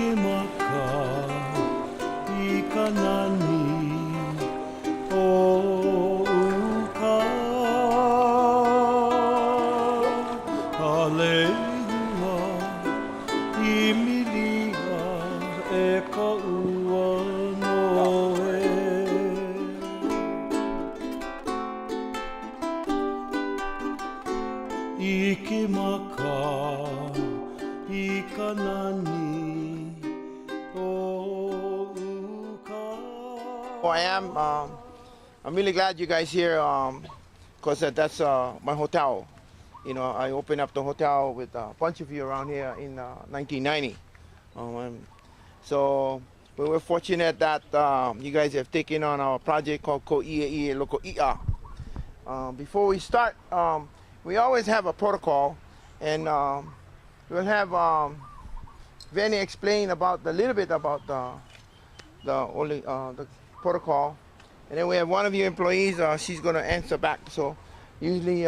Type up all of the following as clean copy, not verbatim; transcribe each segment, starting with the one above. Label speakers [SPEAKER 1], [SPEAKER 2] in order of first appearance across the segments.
[SPEAKER 1] Ikimaka ikanani o uka Aleua imilia e ka ua noe Ikimaka ikanani o uka
[SPEAKER 2] I'm really glad you guys here because that's my hotel. You know, I opened up the hotel with a bunch of you around here in 1990. So we were fortunate that you guys have taken on our project called Koieie Loko Ia. Before we start, we always have a protocol, and we'll have Vanny explain about a little bit about the protocol, and then we have one of your employees. She's going to answer back. So usually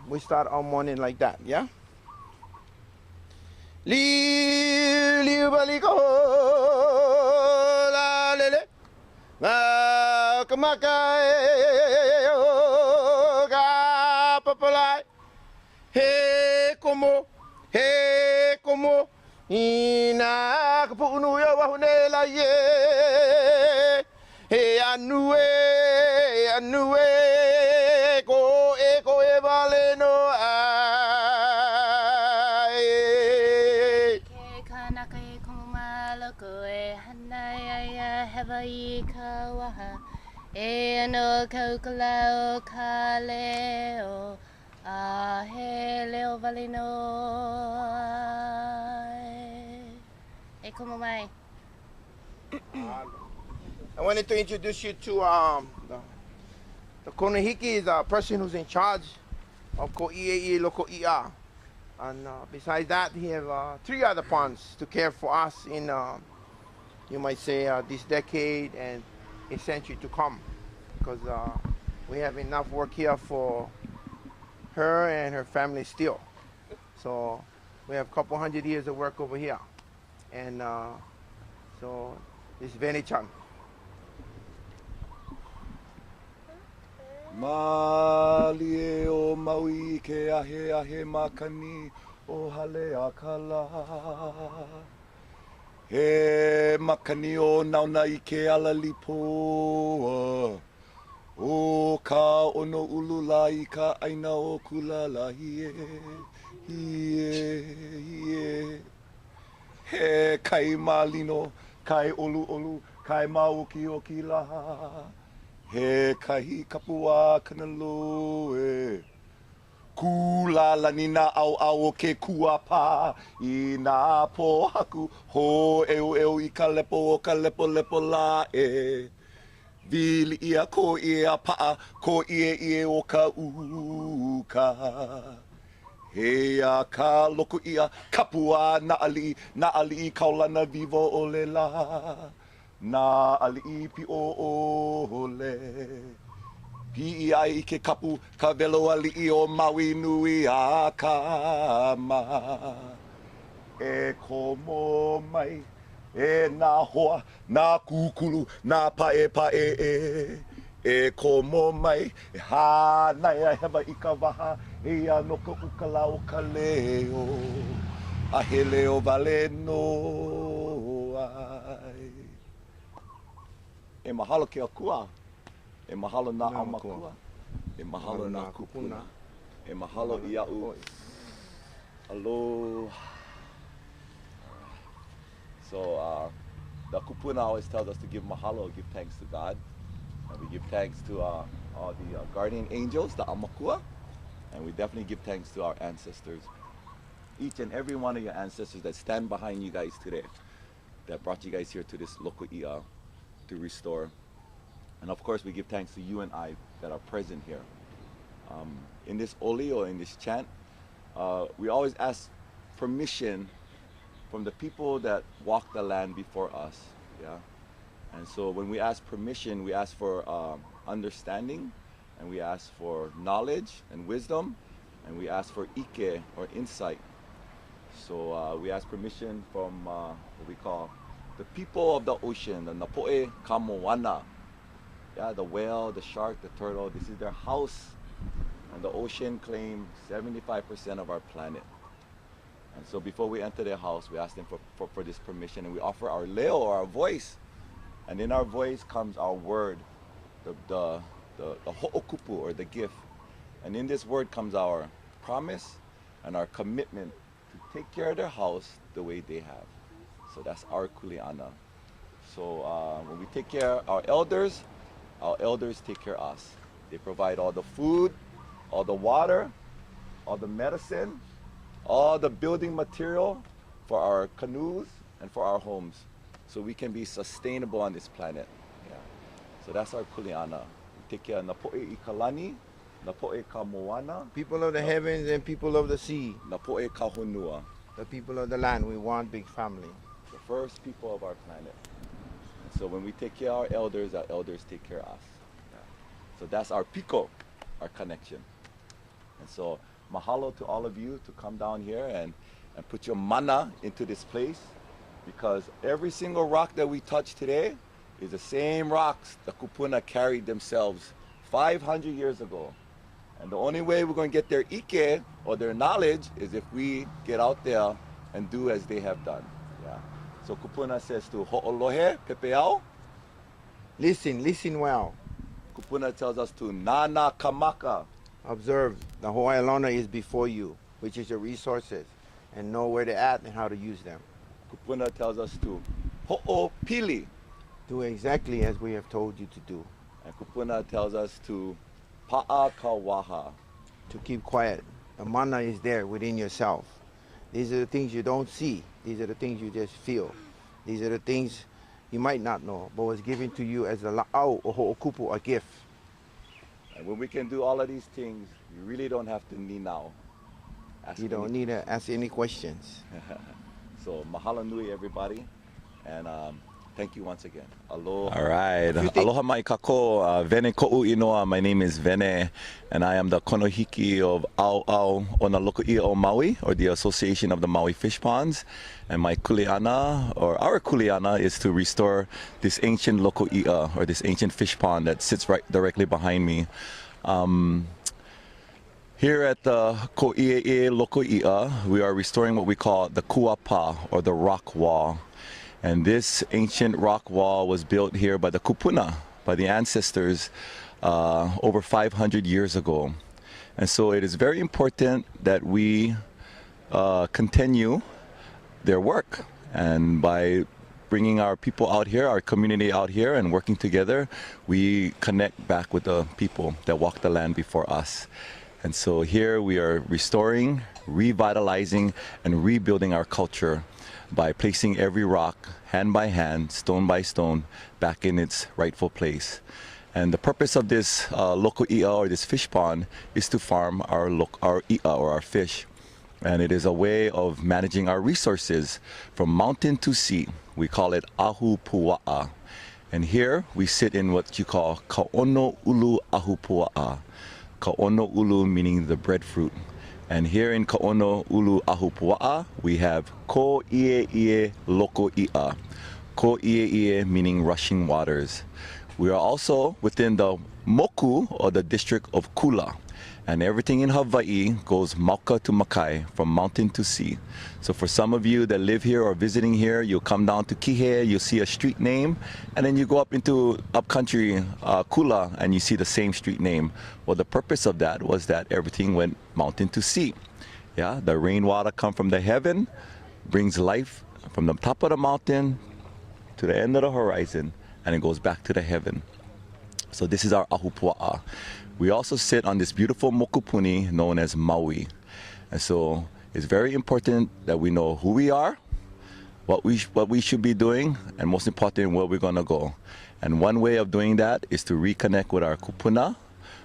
[SPEAKER 2] we start our morning like that. Yeah. Liu baliko la lele na kamaka ga papalai he como ina kapunu ya wahune la ye he anue ko e vale no ai
[SPEAKER 3] ke kanaka e kuma loko e hanai ya Hawaii ka waha e ano kaukala o ka leo a he leo vale no e kuma mai
[SPEAKER 2] I wanted to introduce you to the Konehiki is the person who's in charge of Koieie Loko Ia. And besides that, he have 3 other ponds to care for us in, you might say, this decade and a century to come. Because we have enough work here for her and her family still. So we have a couple hundred years of work over here. And so this is Veni-chan.
[SPEAKER 4] Malie o Maui ke ahe makani o hale akala He makani o nauna I ke alalipoa O ka ono ulula I ka aina o kulala hie He kai malino, kai olu, kai mauki laha He kahi kapua kanaloe Kula nina au ke kuapa I nā pohaku Ho eu I ka lepo la e Vili ia ko ia paa Ko ie o ka uka He a ka loko ia kapua na ali kaulana vivo o le la Na ali pi o ole Pi ai ke kapu ka velo ali o Maui nui a kama E komo mai E nā hoa, nā kukulu, nā pae E komo mai, e hānai a hewa I ka waha E anoka ukala o ka leo A he leo vale no ai E mahalo ke akua E mahalo nā aumakua E mahalo nā kupuna E mahalo I au Alo So the kupuna always tells us to give mahalo, give thanks to God. And we give thanks to all the guardian angels, the amakua. And we definitely give thanks to our ancestors. Each and every one of your ancestors that stand behind you guys today, that brought you guys here to this loko ia to restore. And of course we give thanks to you and I that are present here. In this oli or in this chant, we always ask permission from the people that walk the land before us, yeah? And so when we ask permission, we ask for understanding, and we ask for knowledge and wisdom, and we ask for ike, or insight. So we ask permission from what we call the people of the ocean, the Napo'e Kamoana. Yeah, the whale, the shark, the turtle, this is their house. And the ocean claims 75% of our planet. And so before we enter their house, we ask them for this permission, and we offer our leo, or our voice. And in our voice comes our word, the ho'okupu, or the gift. And in this word comes our promise and our commitment to take care of their house the way they have. So that's our kuleana. So when we take care of our elders take care of us. They provide all the food, all the water, all the medicine, all the building material for our canoes and for our homes, so we can be sustainable on this planet. Yeah. So that's our kuleana. We take care of Napo'e Ikalani, Napo'e Kamoana,
[SPEAKER 2] People of the heavens and people of the sea,
[SPEAKER 4] Napo'e Kahunua,
[SPEAKER 2] the people of the land. We want big family.
[SPEAKER 4] the first people of our planet. And so when we take care of our elders take care of us. Yeah. So that's our piko, our connection. And so mahalo to all of you to come down here and put your mana into this place, because every single rock that we touch today is the same rocks the kupuna carried themselves 500 years ago. And the only way we're going to get their ike, or their knowledge, is if we get out there and do as they have done. Yeah. So kupuna says to ho'olohe pepeao.
[SPEAKER 2] Listen well.
[SPEAKER 4] Kupuna tells us to nana kamaka.
[SPEAKER 2] Observe, the Hawaii Lona is before you, which is your resources, and know where they're at and how to use them.
[SPEAKER 4] Kupuna tells us to ho'opili.
[SPEAKER 2] Do exactly as we have told you to do.
[SPEAKER 4] And kupuna tells us to pa'akawaha.
[SPEAKER 2] To keep quiet. The mana is there within yourself. These are the things you don't see. These are the things you just feel. These are the things you might not know, but was given to you as a la'au or ho'okupu, a gift.
[SPEAKER 4] And when we can do all of these things, you really don't have to ni now.
[SPEAKER 2] You don't need to ask any questions.
[SPEAKER 4] So mahalo nui, everybody, and thank you once again. Aloha. All right. Aloha mai kako. Vene ko'u inoa. My name is Vene, and I am the konohiki of Au Au ona loko ia o Maui, or the Association of the Maui Fish Ponds. And my kuleana, or our kuleana, is to restore this ancient loko ia, or this ancient fish pond that sits right directly behind me. Here at the Koieie loko ia, we are restoring what we call the kuapa, or the rock wall. And this ancient rock wall was built here by the kupuna, by the ancestors, over 500 years ago. And so it is very important that we continue their work. And by bringing our people out here, our community out here, and working together, we connect back with the people that walked the land before us. And so here we are restoring, revitalizing, and rebuilding our culture by placing every rock, hand by hand, stone by stone, back in its rightful place. And the purpose of this loko ia, or this fish pond, is to farm our ia, or our fish. And it is a way of managing our resources from mountain to sea. We call it ahu pua'a. And here we sit in what you call ka'ono ulu ahu pua'a. Ka'ono ulu meaning the breadfruit. And here in Ka'ono Ulu Ahupua'a, we have Koieie loko ia. Koieie meaning rushing waters. We are also within the Moku, or the district of Kula. And everything in Hawaii goes mauka to makai, from mountain to sea. So for some of you that live here or visiting here, you'll come down to Kihei, you'll see a street name, and then you go up into upcountry Kula and you see the same street name. Well, the purpose of that was that everything went mountain to sea. Yeah, the rainwater come from the heaven, brings life from the top of the mountain to the end of the horizon, and it goes back to the heaven. So this is our ahupua'a. We also sit on this beautiful mokupuni known as Maui. And so it's very important that we know who we are, what we should be doing, and most important, where we're gonna go. And one way of doing that is to reconnect with our kupuna,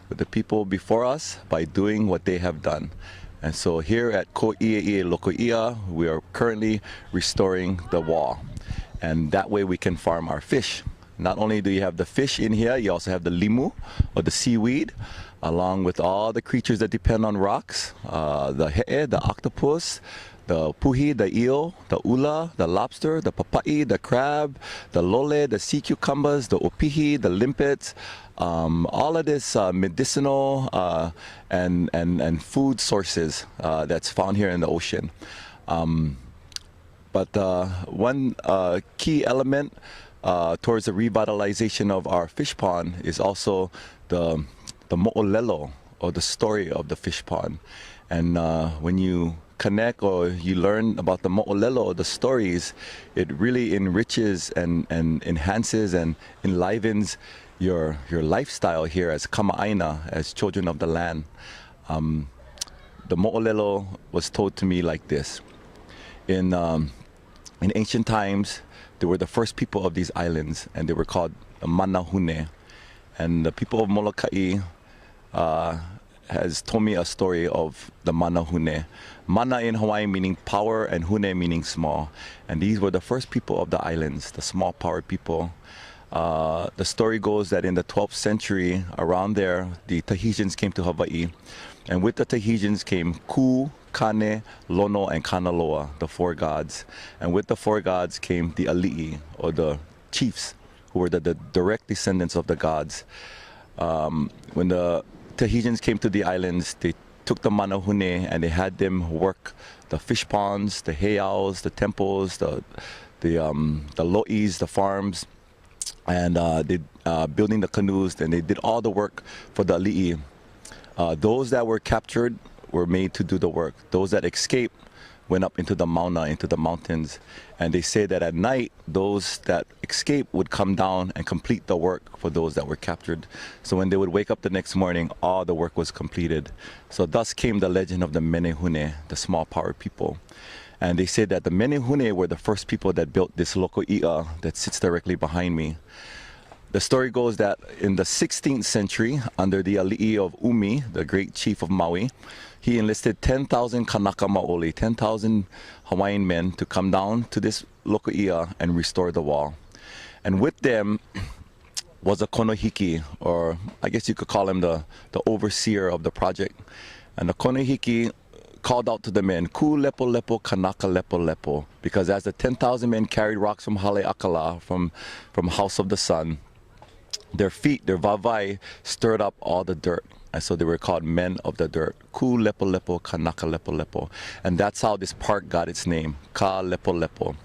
[SPEAKER 4] with the people before us, by doing what they have done. And so here at Koieie loko ia, we are currently restoring the wall. And that way we can farm our fish. Not only do you have the fish in here, you also have the limu, or the seaweed, along with all the creatures that depend on rocks, the he'e, the octopus, the puhi, the eel, the ula, the lobster, the papai, the crab, the lole, the sea cucumbers, the opihi, the limpets, all of this medicinal and food sources that's found here in the ocean. But one key element towards the revitalization of our fish pond is also the mo'olelo, or the story of the fish pond. And when you connect or you learn about the mo'olelo, the stories, it really enriches and enhances and enlivens your lifestyle here as kama'aina, as children of the land. The mo'olelo was told to me like this. In ancient times, they were the first people of these islands, and they were called manahune. And the people of Molokai has told me a story of the manahune. Mana in Hawaii meaning power, and hune meaning small. And these were the first people of the islands, the small power people. The story goes that in the 12th century, around there, the Tahitians came to Hawaii. And with the Tahitians came Ku, Kane, Lono, and Kanaloa, the four gods. And with the four gods came the Ali'i, or the chiefs, who were the direct descendants of the gods. When the Tahitians came to the islands, they took the manahune and they had them work the fish ponds, the heiaus, the temples, the lo'is, the farms, and they building the canoes, and they did all the work for the ali'i. Those that were captured were made to do the work. Those that escaped went up into the mauna, into the mountains. And they say that at night, those that escaped would come down and complete the work for those that were captured. So when they would wake up the next morning, all the work was completed. So thus came the legend of the menehune, the small power people. And they say that the menehune were the first people that built this loko i'a that sits directly behind me. The story goes that in the 16th century, under the ali'i of Umi, the great chief of Maui, he enlisted 10,000 kanaka maoli, 10,000 Hawaiian men, to come down to this loko i'a and restore the wall. And with them was a konohiki, or I guess you could call him the overseer of the project. And the konohiki called out to the men, ku lepo lepo kanaka lepo lepo, because as the 10,000 men carried rocks from Haleakala, from House of the Sun, their feet, their vavai, stirred up all the dirt. And so they were called men of the dirt. Ku lepo lepo, kanaka lepo lepo. And that's how this park got its name, Ka lepo lepo.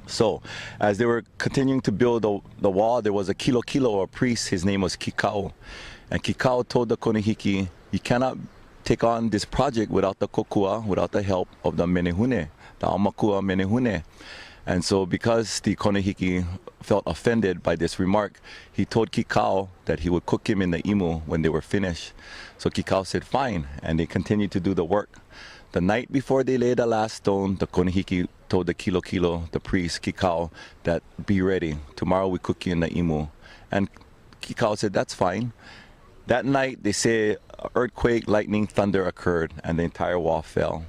[SPEAKER 4] So as they were continuing to build the wall, there was a kilo, or a priest. His name was Kikau. And Kikau told the konehiki, you cannot take on this project without the kokua, without the help of the menehune, the aumakua menehune. And so because the konehiki felt offended by this remark, he told Kikau that he would cook him in the imu when they were finished. So Kikau said fine, and they continued to do the work. The night before they laid the last stone, the konehiki told the kilo, the priest, Kikau, that be ready. Tomorrow we cook you in the imu. And Kikau said that's fine. That night, they say earthquake, lightning, thunder occurred, and the entire wall fell.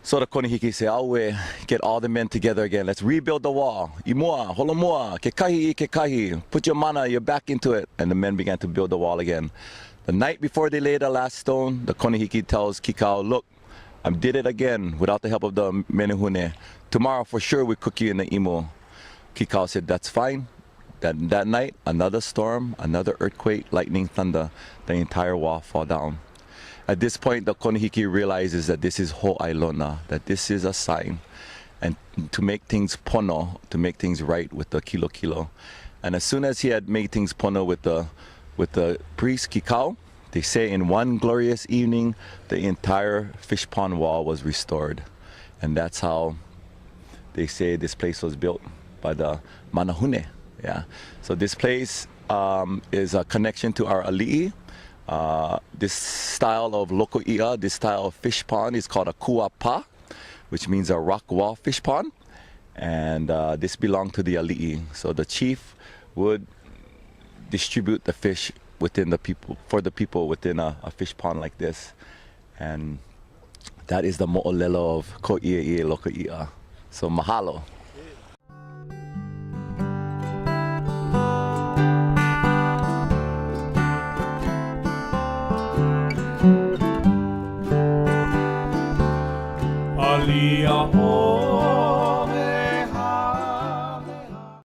[SPEAKER 4] So the konehiki said, Aue, get all the men together again. Let's rebuild the wall. Imua, holomua, kekahi. Put your mana, your back into it. And the men began to build the wall again. The night before they laid the last stone, the konehiki tells Kikau, look, I did it again without the help of the menehune. Tomorrow, for sure, we cook you in the imu. Kikau said, that's fine. That night, another storm, another earthquake, lightning, thunder, the entire wall fall down. At this point, the konehiki realizes that this is ho'ailona, that this is a sign, and to make things pono, to make things right with the kilo. And as soon as he had made things pono with the priest Kikau, they say in one glorious evening, the entire fish pond wall was restored. And that's how they say this place was built by the manahune. Yeah, so this place is a connection to our ali'i. This style of loko i'a, this style of fish pond is called a kuapa, which means a rock wall fish pond. And this belonged to the ali'i. So the chief would distribute the fish within the people, for the people within a fish pond like this. And that is the mo'olelo of Koieie loko i'a. So mahalo.
[SPEAKER 1] Alia ho